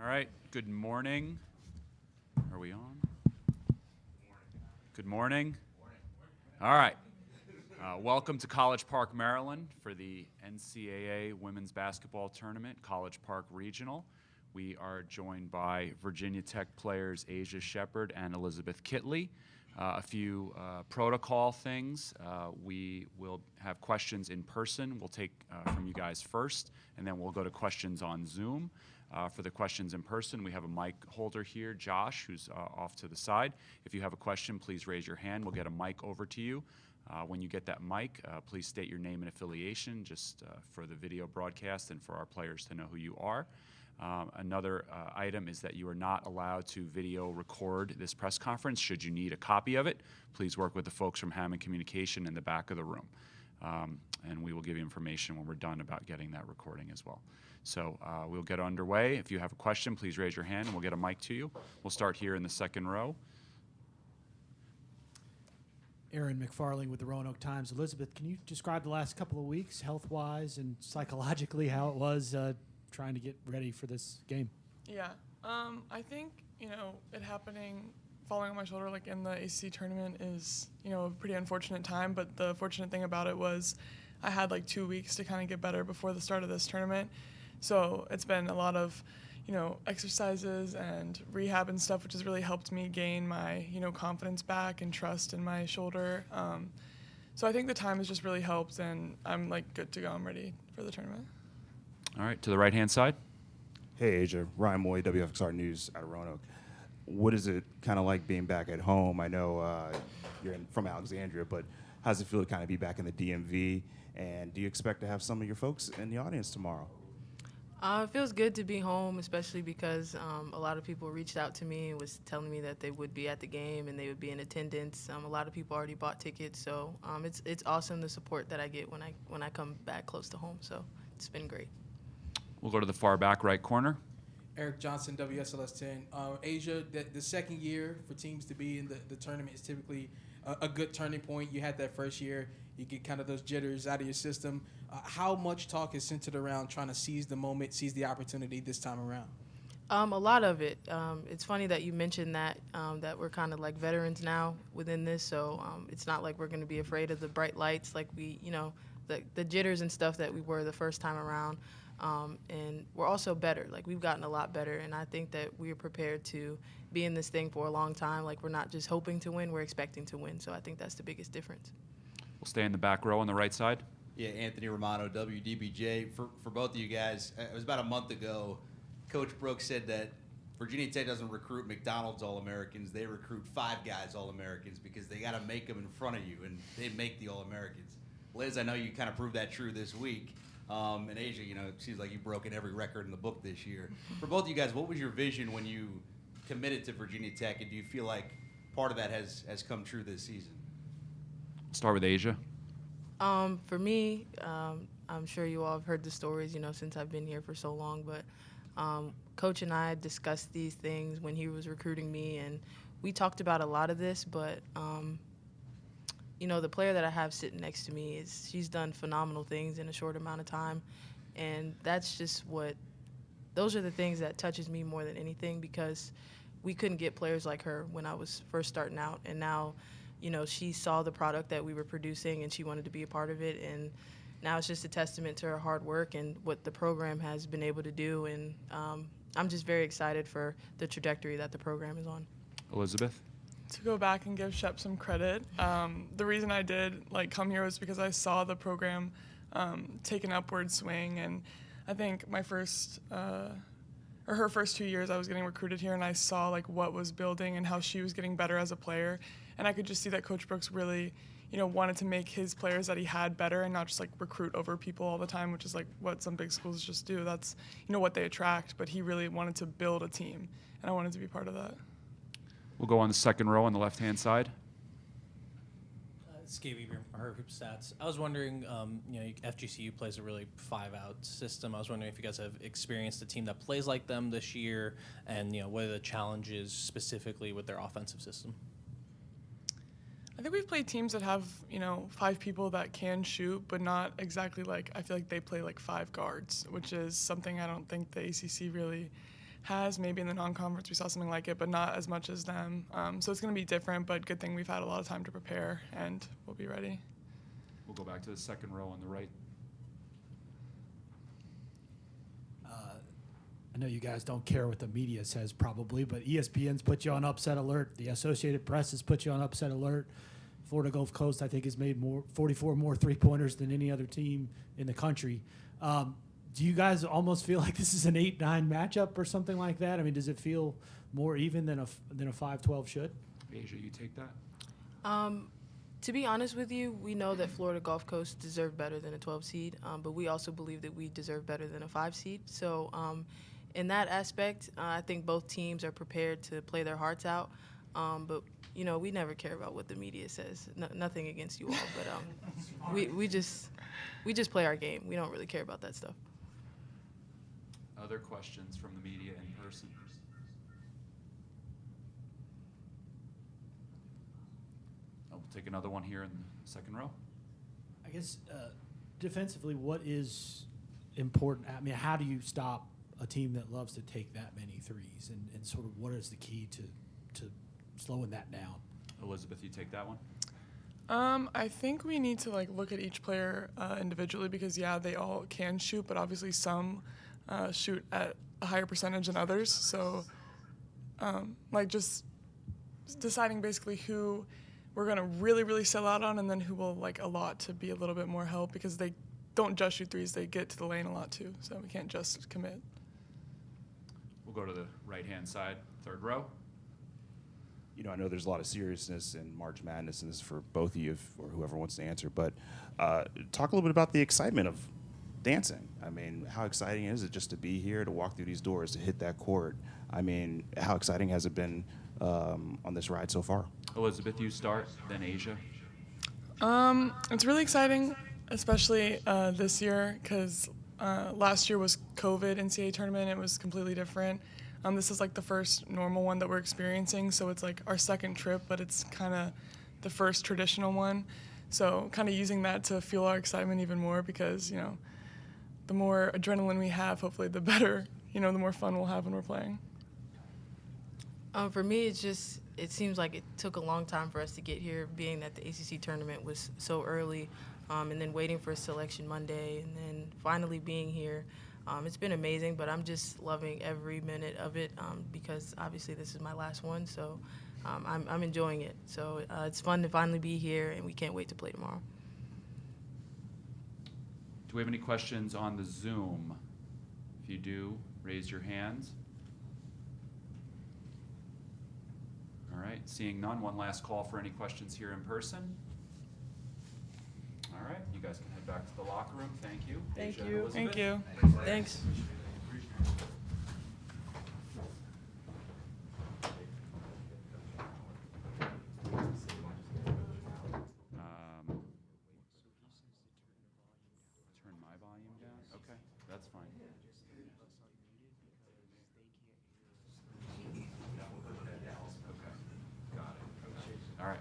All right, good morning. Are we on? Good morning. All right. Welcome to College Park, Maryland for the NCAA Women's Basketball Tournament, College Park Regional. We are joined by Virginia Tech players Asia Shepard and Elizabeth Kitley. A few protocol things. We will have questions in person. We'll take from you guys first, and then we'll go to questions on Zoom. For the questions in person, we have a mic holder here, Josh, who's off to the side. If you have a question, please raise your hand. We'll get a mic over to you. When you get that mic, please state your name and affiliation, just for the video broadcast and for our players to know who you are. Another item is that you are not allowed to video record this press conference. Should you need a copy of it, please work with the folks from Hammond Communication in the back of the room. And we will give you information when we're done about getting that recording as well. So we'll get underway. If you have a question, please raise your hand and we'll get a mic to you. We'll start here in the second row. Aaron McFarling with the Roanoke Times. Elizabeth, can you describe the last couple of weeks, health-wise and psychologically, how it was trying to get ready for this game? Yeah, I think, it happening, falling on my shoulder like in the ACC tournament is, a pretty unfortunate time, but the fortunate thing about it was I had like 2 weeks to kind of get better before the start of this tournament. So it's been a lot of, exercises and rehab and stuff, which has really helped me gain my, confidence back and trust in my shoulder. So I think the time has just really helped, and I'm like good to go. I'm ready for the tournament. All right, to the right-hand side. Hey, Asia. Ryan Moy, WFXR News out of Roanoke. What is it kind of like being back at home? I know you're from Alexandria, but how does it feel to kind of be back in the DMV? And do you expect to have some of your folks in the audience tomorrow? It feels good to be home, especially because a lot of people reached out to me and was telling me that they would be at the game and they would be in attendance. A lot of people already bought tickets, so it's awesome the support that I get when I come back close to home. So it's been great. We'll go to the far back right corner. Eric Johnson, WSLS 10. Asia, the second year for teams to be in the tournament is typically a good turning point. You had that first year. You get kind of those jitters out of your system. How much talk is centered around trying to seize the moment, seize the opportunity this time around? A lot of it. It's funny that you mentioned that we're kind of like veterans now within this, so it's not like we're going to be afraid of the bright lights like we, the jitters and stuff that we were the first time around. And we're also better. Like, we've gotten a lot better, and I think that we're prepared to be in this thing for a long time. Like, we're not just hoping to win, we're expecting to win. So I think that's the biggest difference. We'll stay in the back row on the right side. Yeah, Anthony Romano, WDBJ. For both of you guys, it was about a month ago, Coach Brooks said that Virginia Tech doesn't recruit McDonald's All-Americans. They recruit Five Guys All-Americans because they got to make them in front of you, and they make the All-Americans. Liz, I know you kind of proved that true this week. In Asia, it seems like you've broken every record in the book this year. For both of you guys, what was your vision when you committed to Virginia Tech, and do you feel like part of that has come true this season? Start with Asia. For me, I'm sure you all have heard the stories, since I've been here for so long, but Coach and I discussed these things when he was recruiting me, and we talked about a lot of this, but the player that I have sitting next to me, she's done phenomenal things in a short amount of time. And that's just those are the things that touches me more than anything, because we couldn't get players like her when I was first starting out. And now, she saw the product that we were producing and she wanted to be a part of it. And now it's just a testament to her hard work and what the program has been able to do. And I'm just very excited for the trajectory that the program is on. Elizabeth. To go back and give Shep some credit, the reason I did come here was because I saw the program take an upward swing, and I think my her first 2 years I was getting recruited here, and I saw what was building and how she was getting better as a player, and I could just see that Coach Brooks really wanted to make his players that he had better and not just recruit over people all the time, which is what some big schools just do. That's what they attract, but he really wanted to build a team, and I wanted to be part of that. We'll go on the second row on the left-hand side. Gabe Eber from Hoop Stats. I was wondering, FGCU plays a really 5-out system. I was wondering if you guys have experienced a team that plays like them this year, and what are the challenges specifically with their offensive system? I think we've played teams that have, 5 people that can shoot, but not exactly I feel like they play 5 guards, which is something I don't think the ACC really has. Maybe in the non-conference we saw something like it, but not as much as them. So it's going to be different, but good thing we've had a lot of time to prepare, and we'll be ready. We'll go back to the second row on the right. I know you guys don't care what the media says probably, but ESPN's put you on upset alert. The Associated Press has put you on upset alert. Florida Gulf Coast, I think, has made 44 more three-pointers than any other team in the country. Do you guys almost feel like this is an 8-9 matchup or something like that? I mean, does it feel more even than a 5-12 should? Asia, you take that? To be honest with you, we know that Florida Gulf Coast deserved better than a 12 seed, but we also believe that we deserve better than a 5 seed. So in that aspect, I think both teams are prepared to play their hearts out. But, you know, we never care about what the media says. Nothing against you all, but we just play our game. We don't really care about that stuff. Other questions from the media in person? We'll take another one here in the second row. I guess defensively, what is important? I mean, how do you stop a team that loves to take that many threes, and sort of what is the key to slowing that down? Elizabeth, you take that one? I think we need to look at each player individually because they all can shoot, but obviously some shoot at a higher percentage than others. So just deciding basically who we're gonna really, really sell out on, and then who will a lot to be a little bit more help because they don't just shoot threes; they get to the lane a lot too. So we can't just commit. We'll go to the right-hand side, third row. You know, I know there's a lot of seriousness in March Madness, and this is for both of you or whoever wants to answer, but talk a little bit about the excitement of dancing. I mean, how exciting is it just to be here, to walk through these doors, to hit that court? I mean, how exciting has it been on this ride so far? Elizabeth, you start, then Asia. It's really exciting, especially this year because last year was COVID NCAA tournament. It was completely different. This is the first normal one that we're experiencing, so it's our second trip, but it's kind of the first traditional one. So kind of using that to fuel our excitement even more because, you know, the more adrenaline we have, hopefully the better, you know, the more fun we'll have when we're playing. For me, it seems like it took a long time for us to get here, being that the ACC tournament was so early, and then waiting for Selection Monday, and then finally being here. It's been amazing, but I'm just loving every minute of it because obviously this is my last one, so I'm enjoying it. So it's fun to finally be here, and we can't wait to play tomorrow. Do we have any questions on the Zoom? If you do, raise your hands. All right, seeing none, one last call for any questions here in person. All right, you guys can head back to the locker room. Thank you. Thank Asia and you. Elizabeth. Thank you. Thanks. Turn my volume down? Okay, that's fine. Okay, got it. All right.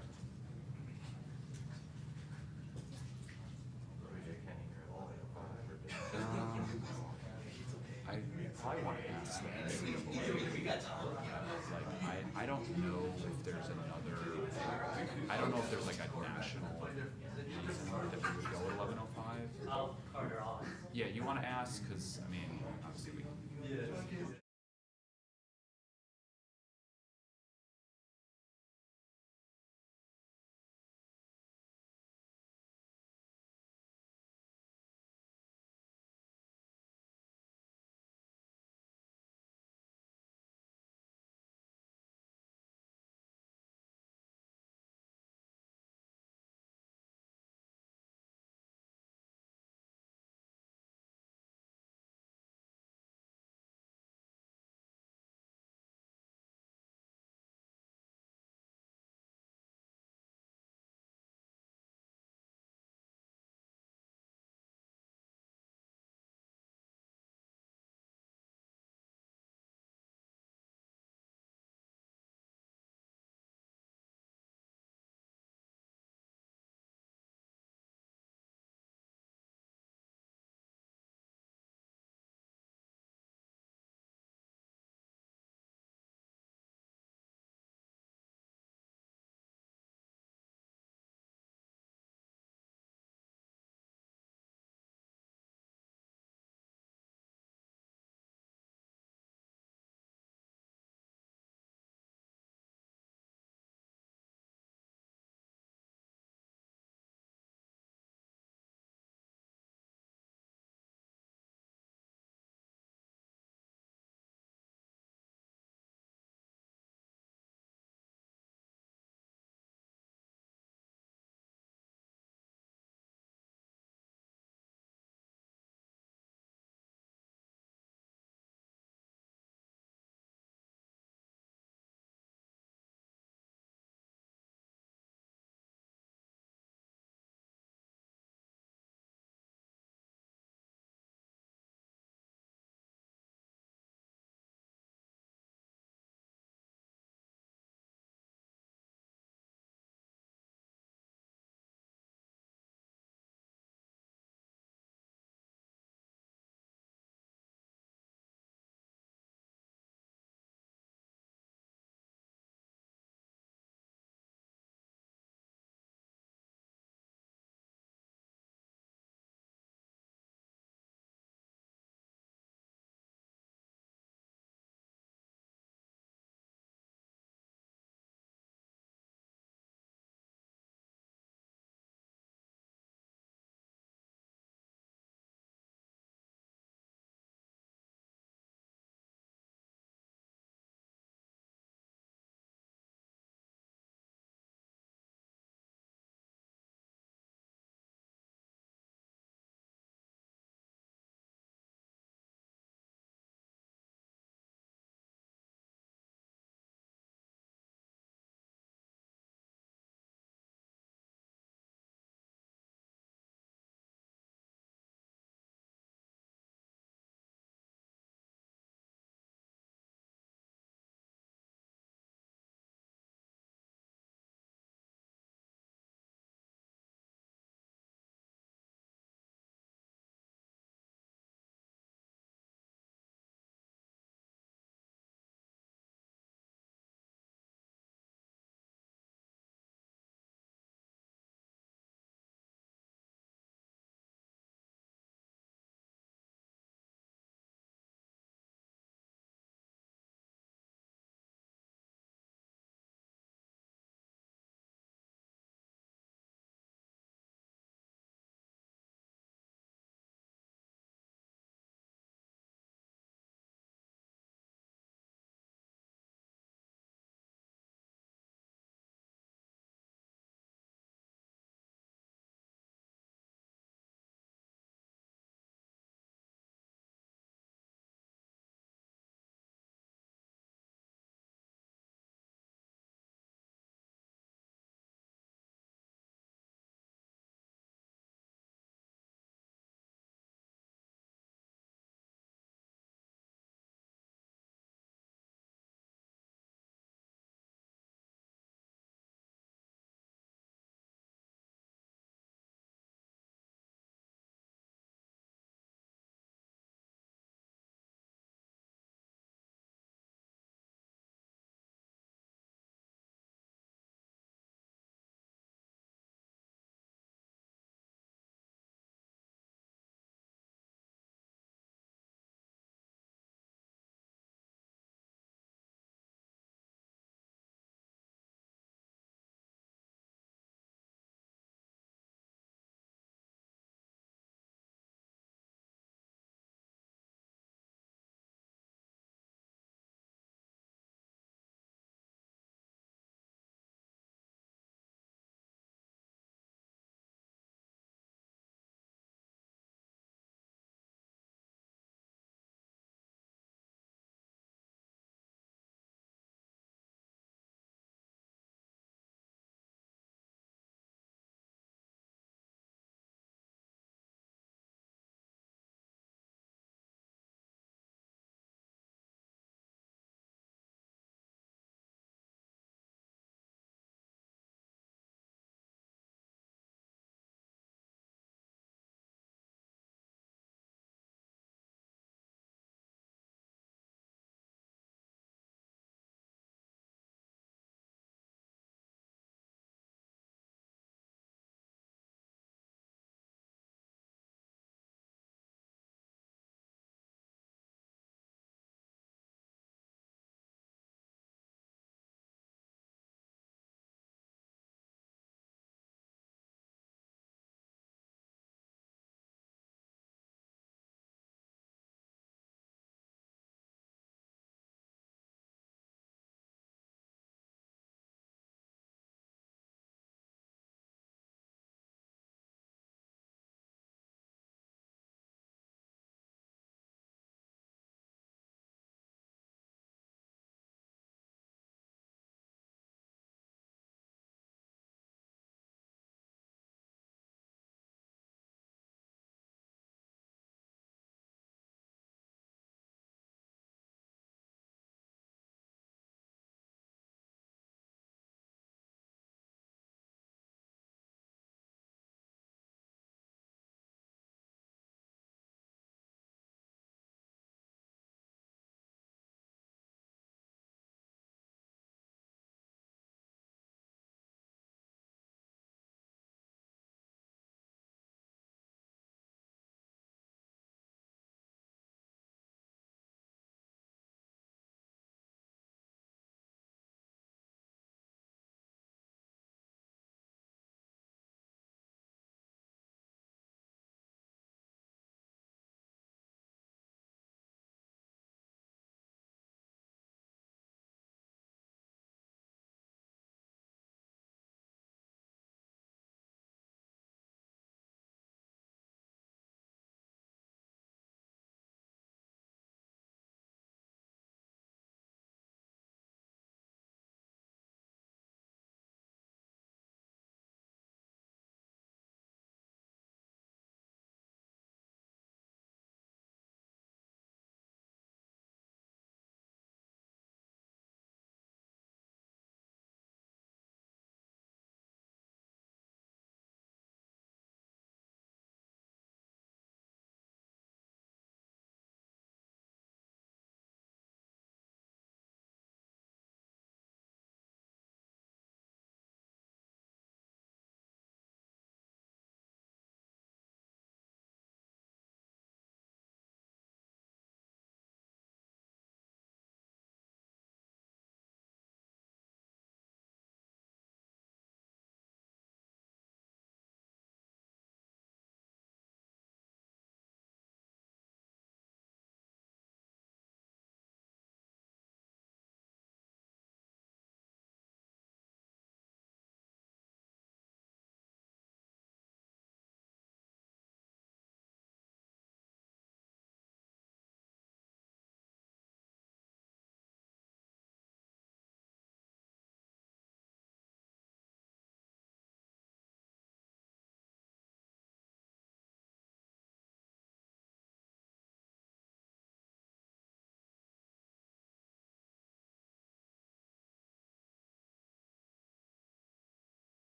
I probably want to ask the NCAA. I don't know if there's another. I don't know if there's a national reason that we would go at 11:05. Yeah, you want to ask because I mean, obviously we.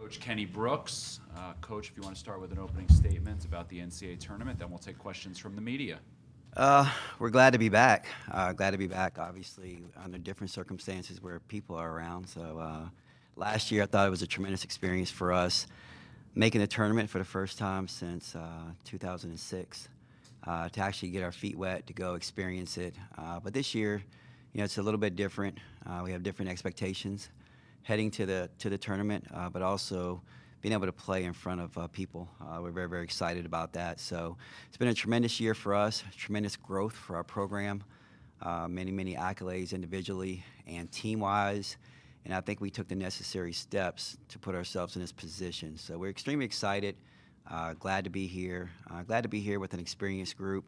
Coach Kenny Brooks. Coach, if you want to start with an opening statement about the NCAA tournament, then we'll take questions from the media. We're glad to be back. Glad to be back, obviously, under different circumstances where people are around. So last year, I thought it was a tremendous experience for us, making the tournament for the first time since 2006, to actually get our feet wet, to go experience it. But this year, it's a little bit different. We have different expectations heading to the tournament, but also being able to play in front of people. We're very, very excited about that. So it's been a tremendous year for us, tremendous growth for our program, many, many accolades individually and team-wise. And I think we took the necessary steps to put ourselves in this position. So we're extremely excited, glad to be here. Glad to be here with an experienced group,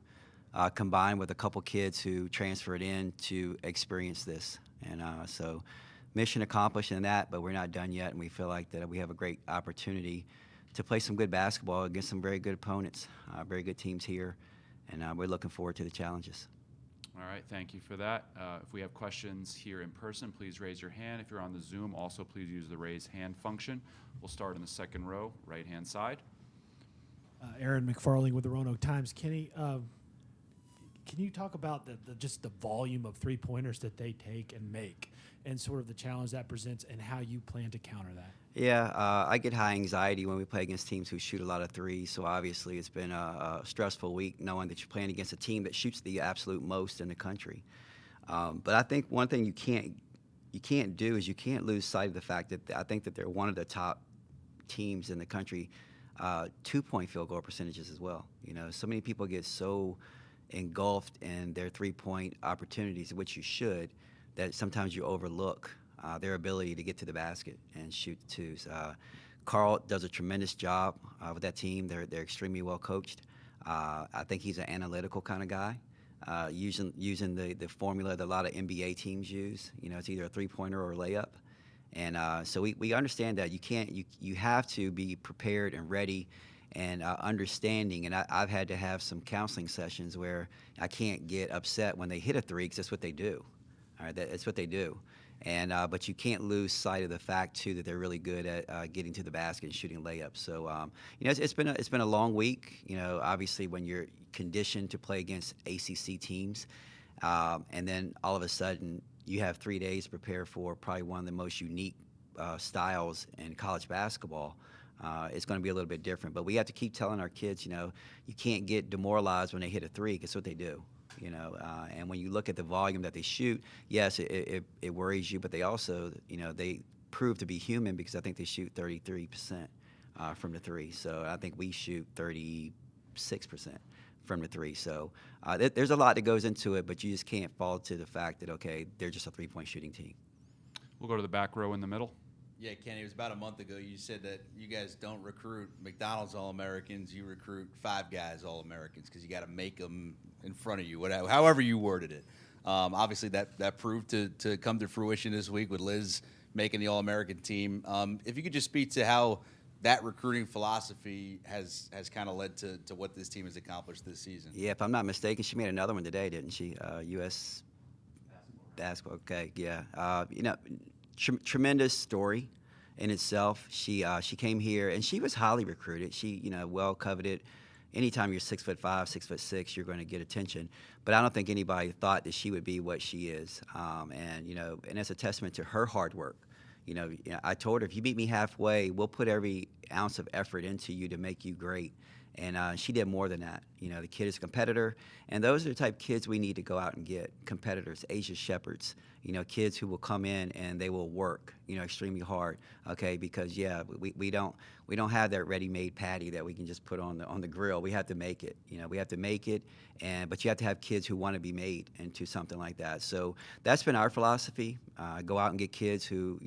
combined with a couple kids who transferred in to experience this. And so mission accomplished in that, but we're not done yet, and we feel like that we have a great opportunity to play some good basketball against some very good opponents, very good teams here, and we're looking forward to the challenges. All right, thank you for that. If we have questions here in person, please raise your hand. If you're on the Zoom, also please use the raise hand function. We'll start in the second row, right-hand side. Aaron McFarling with the Roanoke Times. Kenny, can you talk about just the volume of three-pointers that they take and make, and sort of the challenge that presents, and how you plan to counter that? Yeah, I get high anxiety when we play against teams who shoot a lot of threes. So obviously it's been a stressful week knowing that you're playing against a team that shoots the absolute most in the country. But I think one thing you can't do is you can't lose sight of the fact that I think that they're one of the top teams in the country, 2-point field goal percentages as well. So many people get so engulfed in their three-point opportunities, which you should, that sometimes you overlook their ability to get to the basket and shoot twos. Carl does a tremendous job with that team. They're extremely well coached. I think he's an analytical kind of guy, using the formula that a lot of NBA teams use. It's either a three-pointer or a layup. And so we understand that you have to be prepared and ready and understanding. And I've had to have some counseling sessions where I can't get upset when they hit a three, because that's what they do. All right, that's what they do. And but you can't lose sight of the fact too that they're really good at getting to the basket and shooting layups. So it's been a long week. Obviously when you're conditioned to play against ACC teams, and then all of a sudden you have 3 days to prepare for probably one of the most unique styles in college basketball. It's going to be a little bit different. But we have to keep telling our kids, you can't get demoralized when they hit a three, because that's what they do. And when you look at the volume that they shoot, yes, it worries you, but they also, they prove to be human, because I think they shoot 33% from the three. So I think we shoot 36% from the three. So there's a lot that goes into it, but you just can't fall to the fact that, okay, they're just a three-point shooting team. We'll go to the back row in the middle. Yeah, Kenny, it was about a month ago you said that you guys don't recruit McDonald's All-Americans, you recruit five guys All-Americans, because you got to make them in front of you, whatever, however you worded it. Obviously, that proved to come to fruition this week with Liz making the All-American team. If you could just speak to how that recruiting philosophy has kind of led to what this team has accomplished this season. Yeah, if I'm not mistaken, she made another one today, didn't she? U.S. basketball. Okay, yeah. Tremendous story in itself. She came here and she was highly recruited. She well coveted. Anytime you're 6'5", 6'6", you're going to get attention. But I don't think anybody thought that she would be what she is. And that's a testament to her hard work. I told her, if you meet me halfway, we'll put every ounce of effort into you to make you great. And she did more than that. The kid is a competitor, and those are the type of kids we need to go out and get, competitors, Asia Shepherds, kids who will come in and they will work, extremely hard, okay? Because, yeah, we don't have that ready-made patty that we can just put on the grill. We have to make it, we have to make it, but you have to have kids who want to be made into something like that. So that's been our philosophy, go out and get kids who,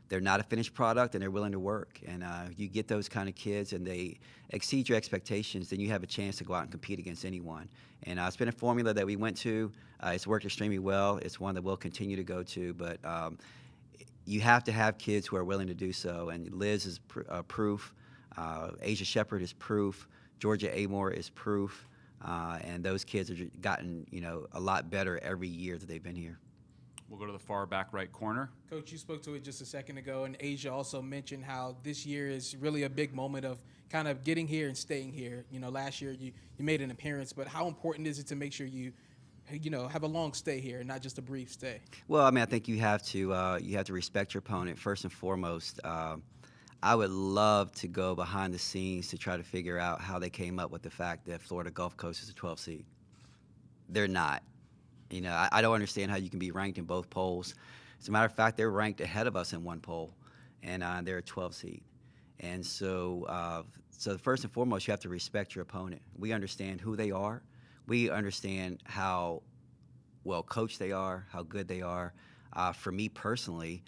they're not a finished product and they're willing to work. And you get those kind of kids and they exceed your expectations, then you have a chance to go out and compete against anyone. And it's been a formula that we went to. It's worked extremely well. It's one that we'll continue to go to. But you have to have kids who are willing to do so. And Liz is proof. Asia Shepherd is proof. Georgia Amore is proof. And those kids have gotten, a lot better every year that they've been here. We'll go to the far back right corner. Coach, you spoke to it just a second ago, and Asia also mentioned how this year is really a big moment of kind of getting here and staying here. You know, last year you made an appearance, but how important is it to make sure you have a long stay here, not just a brief stay? Well, I mean, I think you have to respect your opponent first and foremost. I would love to go behind the scenes to try to figure out how they came up with the fact that Florida Gulf Coast is a 12 seed. They're not. You know, I don't understand how you can be ranked in both polls. As a matter of fact, they're ranked ahead of us in one poll, and they're a 12 seed. And so, first and foremost, you have to respect your opponent. We understand who they are. We understand how well coached they are, how good they are. For me personally,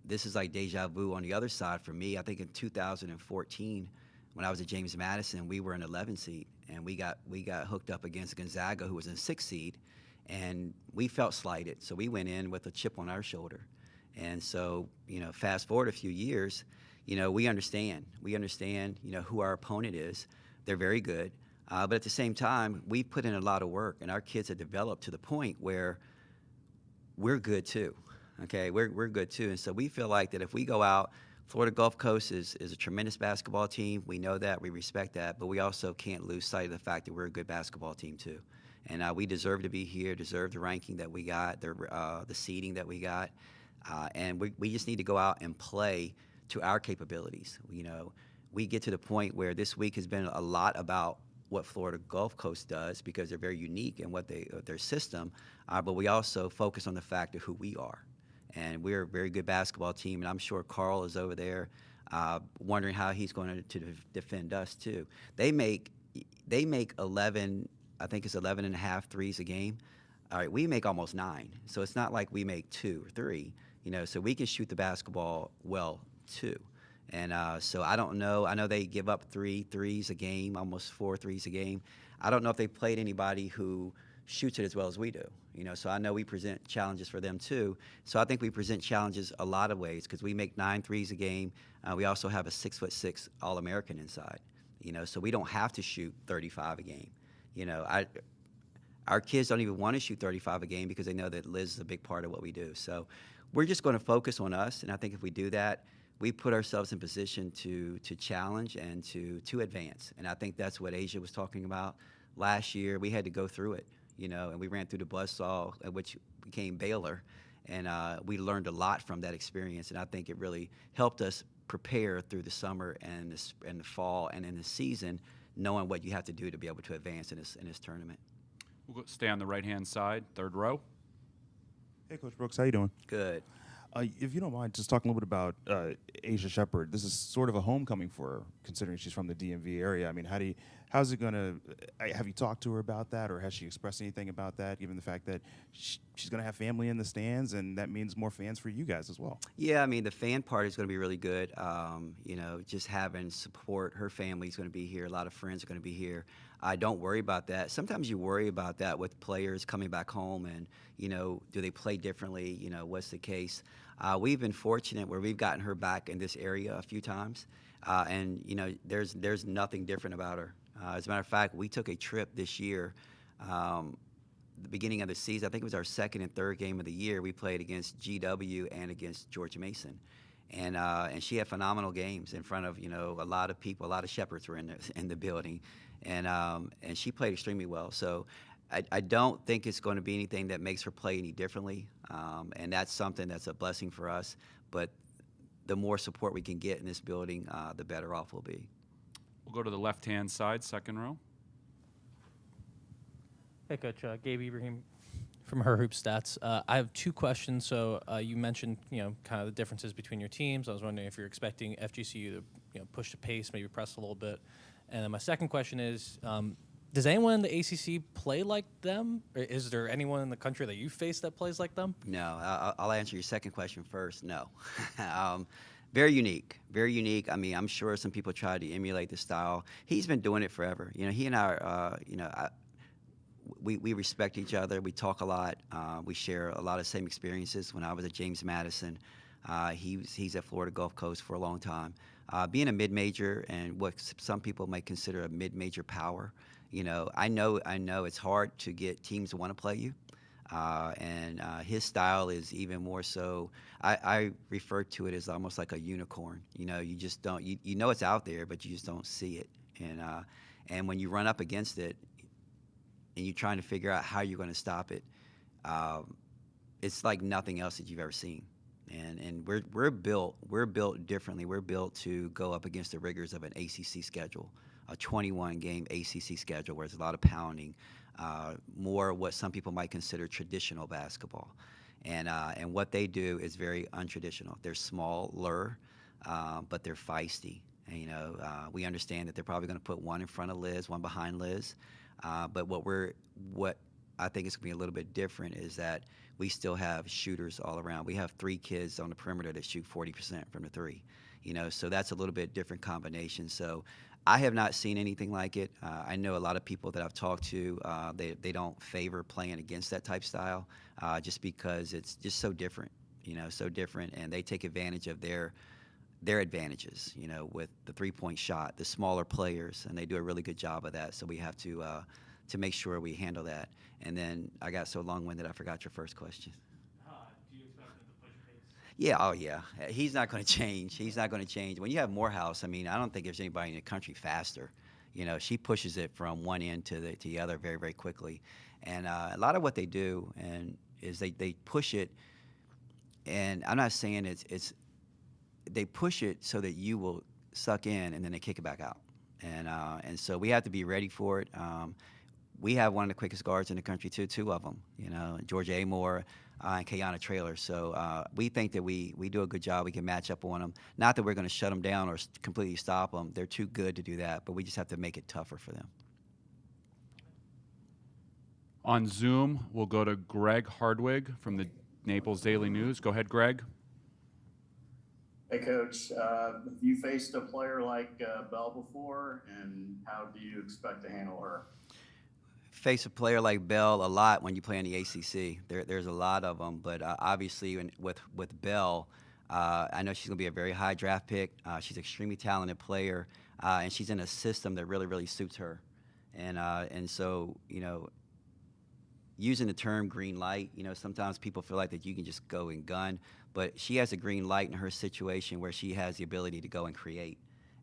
this is like deja vu on the other side for me. I think in 2014, when I was at James Madison, we were an 11 seed, and we got hooked up against Gonzaga, who was in 6 seed, and we felt slighted. So we went in with a chip on our shoulder. And so, fast forward a few years, we understand. We understand, who our opponent is. They're very good. But at the same time, we put in a lot of work, and our kids have developed to the point where we're good too. Okay, we're good too. And so we feel like that if we go out, Florida Gulf Coast is a tremendous basketball team. We know that. We respect that. But we also can't lose sight of the fact that we're a good basketball team too. And we deserve to be here, deserve the ranking that we got, the seeding that we got. And we just need to go out and play to our capabilities. We get to the point where this week has been a lot about what Florida Gulf Coast does because they're very unique in what their system, but we also focus on the fact of who we are. And we're a very good basketball team, and I'm sure Carl is over there wondering how he's going to defend us too. They make 11, I think it's 11 and a half threes a game. All right, we make almost 9, so it's not like we make 2 or 3. So we can shoot the basketball well too. And so I don't know. I know they give up 3 threes a game, almost 4 threes a game. I don't know if they played anybody who shoots it as well as we do. So I know we present challenges for them too. So I think we present challenges a lot of ways because we make 9 threes a game. We also have a 6'6" All-American inside. So we don't have to shoot 35 a game. Our kids don't even want to shoot 35 a game because they know that Liz is a big part of what we do. So we're just going to focus on us, and I think if we do that, we put ourselves in position to challenge and to advance. And I think that's what Asia was talking about. Last year, we had to go through it, and we ran through the buzzsaw, which became Baylor. And we learned a lot from that experience, and I think it really helped us prepare through the summer and the fall and in the season, knowing what you have to do to be able to advance in this tournament. We'll stay on the right-hand side, third row. Hey, Coach Brooks, how you doing? Good. If you don't mind, just talking a little bit about Asia Shepherd. This is sort of a homecoming for her, considering she's from the DMV area. I mean, how's it going to – have you talked to her about that, or has she expressed anything about that, given the fact that she's going to have family in the stands, and that means more fans for you guys as well? Yeah, I mean, the fan part is going to be really good. Just having support. Her family's going to be here. A lot of friends are going to be here. I don't worry about that. Sometimes you worry about that with players coming back home and, do they play differently? What's the case? We've been fortunate where we've gotten her back in this area a few times. And there's nothing different about her. As a matter of fact, we took a trip this year, the beginning of the season. I think it was our second and third game of the year. We played against GW and against George Mason. And she had phenomenal games in front of, a lot of people. A lot of Shepherds were in the building. And she played extremely well. So I don't think it's going to be anything that makes her play any differently. And that's something that's a blessing for us. But the more support we can get in this building, the better off we'll be. We'll go to the left-hand side, second row. Hey, Coach. Gabe Ibrahim from Her Hoop Stats. I have 2 questions. So you mentioned, kind of the differences between your teams. I was wondering if you're expecting FGCU to, push the pace, maybe press a little bit. And then my second question is, does anyone in the ACC play like them? Or is there anyone in the country that you face that plays like them? No, I'll answer your second question first. No. Very unique, very unique. I mean, I'm sure some people try to emulate the style. He's been doing it forever. He and I, we respect each other. We talk a lot. We share a lot of the same experiences. When I was at James Madison, he's at Florida Gulf Coast for a long time. Being a mid-major and what some people might consider a mid-major power, I know it's hard to get teams to want to play you. And his style is even more so. I refer to it as almost like a unicorn. You know, you just don't. You know it's out there, but you just don't see it. And when you run up against it, and you're trying to figure out how you're going to stop it, it's like nothing else that you've ever seen. And we're built differently. We're built to go up against the rigors of an ACC schedule, a 21-game ACC schedule, where there's a lot of pounding, more what some people might consider traditional basketball. And what they do is very untraditional. They're smaller, but they're feisty. And, you know, we understand that they're probably going to put one in front of Liz, one behind Liz. But what I think is going to be a little bit different is that we still have shooters all around. We have 3 kids on the perimeter that shoot 40% from the 3. You know, so that's a little bit different combination. So I have not seen anything like it. I know a lot of people that I've talked to, they don't favor playing against that type style, just because it's just so different. You know, so different, and they take advantage of their advantages. You know, with the 3-point shot, the smaller players, and they do a really good job of that. So we have to make sure we handle that. And then I got so long-winded I forgot your first question. Do you expect him to push pace? Yeah, oh yeah. He's not going to change. He's not going to change. When you have Morehouse, I mean, I don't think there's anybody in the country faster. You know, she pushes it from one end to the other very, very quickly. And a lot of what they do is they push it, and I'm not saying it's they push it so that you will suck in, and then they kick it back out. And so we have to be ready for it. We have one of the quickest guards in the country, too, 2 of them, you know, Georgia Amore and Kayana Traylor. So we think that we do a good job. We can match up on them. Not that we're going to shut them down or completely stop them. They're too good to do that, but we just have to make it tougher for them. On Zoom, we'll go to Greg Hardwig from the Naples Daily News. Go ahead, Greg. Hey, Coach. Have you faced a player like Bell before, and how do you expect to handle her? Face a player like Bell a lot when you play in the ACC. There's a lot of them, but obviously with Bell, I know she's going to be a very high draft pick. She's an extremely talented player, and she's in a system that really, really suits her. And so, you know, using the term green light, you know, sometimes people feel like that you can just go and gun, but she has a green light in her situation where she has the ability to go and create.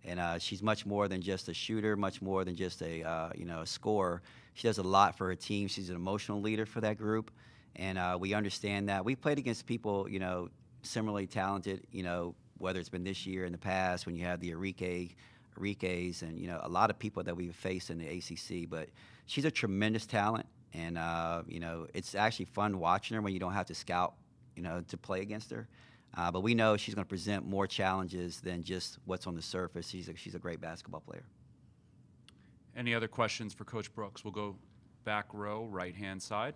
And she's much more than just a shooter, much more than just a scorer. She does a lot for her team. She's an emotional leader for that group, and we understand that. We've played against people, you know, similarly talented, you know, whether it's been this year in the past when you have the Enriques and, you know, a lot of people that we've faced in the ACC. But she's a tremendous talent, and, you know, it's actually fun watching her when you don't have to scout, you know, to play against her. But we know she's going to present more challenges than just what's on the surface. She's a great basketball player. Any other questions for Coach Brooks? We'll go back row, right-hand side.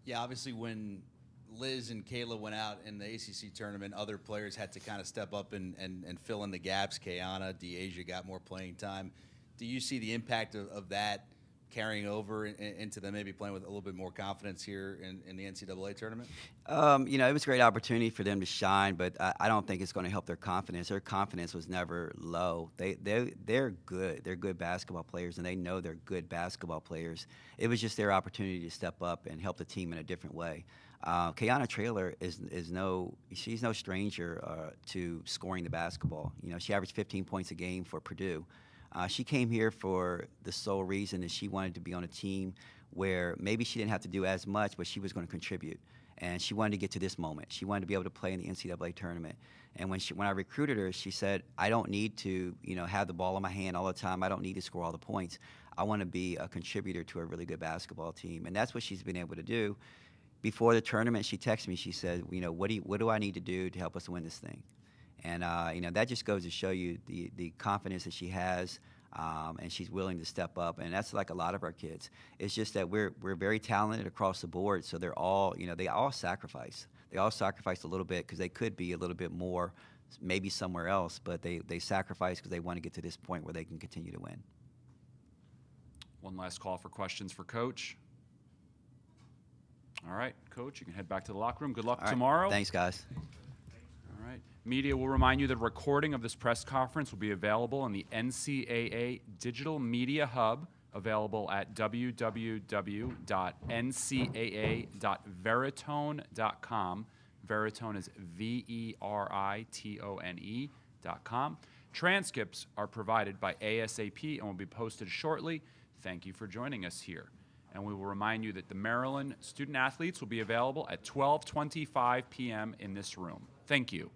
Yeah, obviously when Liz and Kayla went out in the ACC tournament, other players had to kind of step up and fill in the gaps. Kayana, DeAsia got more playing time. Do you see the impact of that carrying over into them maybe playing with a little bit more confidence here in the NCAA tournament? You know, it was a great opportunity for them to shine, but I don't think it's going to help their confidence. Their confidence was never low. They're good. They're good basketball players, and they know they're good basketball players. It was just their opportunity to step up and help the team in a different way. Kayana Traylor she's no stranger to scoring the basketball. You know, she averaged 15 points a game for Purdue. She came here for the sole reason that she wanted to be on a team where maybe she didn't have to do as much, but she was going to contribute. And she wanted to get to this moment. She wanted to be able to play in the NCAA tournament. And when I recruited her, she said, I don't need to, you know, have the ball in my hand all the time. I don't need to score all the points. I want to be a contributor to a really good basketball team. And that's what she's been able to do. Before the tournament, she texted me. She said, you know, what do I need to do to help us win this thing? And, you know, that just goes to show you the confidence that she has, and she's willing to step up. And that's like a lot of our kids. It's just that we're very talented across the board, so they're all, you know, they all sacrifice. They all sacrifice a little bit because they could be a little bit more maybe somewhere else, but they sacrifice because they want to get to this point where they can continue to win. One last call for questions for Coach. All right, Coach, you can head back to the locker room. Good luck tomorrow. Thanks, guys. All right. Media will remind you that a recording of this press conference will be available on the NCAA Digital Media Hub available at www.ncaa.veritone.com. Veritone is veritone.com. Transcripts are provided by ASAP and will be posted shortly. Thank you for joining us here. And we will remind you that the Maryland student athletes will be available at 12:25 p.m. in this room. Thank you.